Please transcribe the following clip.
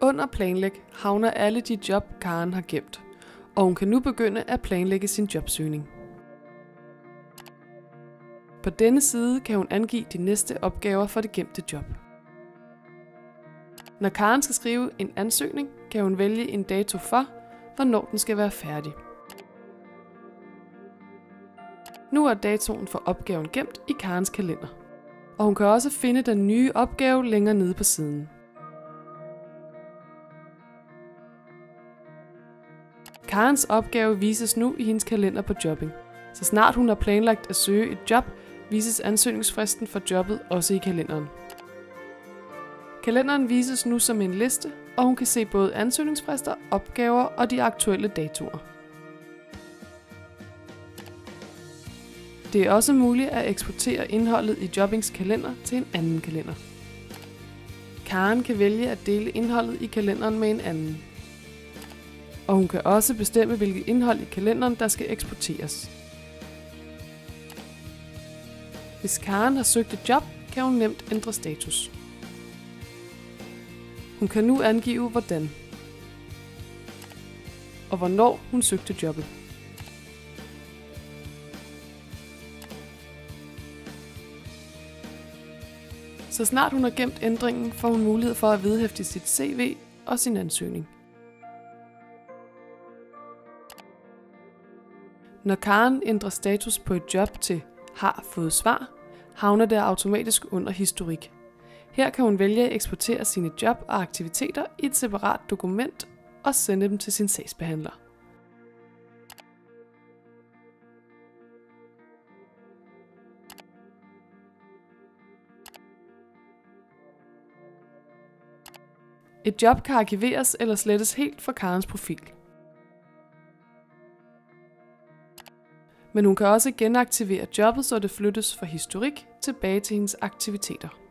Under planlæg havner alle de job, Karen har gemt, og hun kan nu begynde at planlægge sin jobsøgning. På denne side kan hun angive de næste opgaver for det gemte job. Når Karen skal skrive en ansøgning, kan hun vælge en dato for, hvornår den skal være færdig. Nu er datoen for opgaven gemt i Karens kalender, og hun kan også finde den nye opgave længere nede på siden. Karens opgave vises nu i hendes kalender på jobbing. Så snart hun har planlagt at søge et job, vises ansøgningsfristen for jobbet også i kalenderen. Kalenderen vises nu som en liste, og hun kan se både ansøgningsfrister, opgaver og de aktuelle datoer. Det er også muligt at eksportere indholdet i Jobbings kalender til en anden kalender. Karen kan vælge at dele indholdet i kalenderen med en anden. Og hun kan også bestemme, hvilket indhold i kalenderen, der skal eksporteres. Hvis Karen har søgt et job, kan hun nemt ændre status. Hun kan nu angive, hvordan og hvornår hun søgte jobbet. Så snart hun har gemt ændringen, får hun mulighed for at vedhæfte sit CV og sin ansøgning. Når Karen ændrer status på et job til har fået svar, havner det automatisk under historik. Her kan hun vælge at eksportere sine job og aktiviteter i et separat dokument og sende dem til sin sagsbehandler. Et job kan arkiveres eller slettes helt fra Karens profil. Men hun kan også genaktivere jobbet, så det flyttes fra historik tilbage til hendes aktiviteter.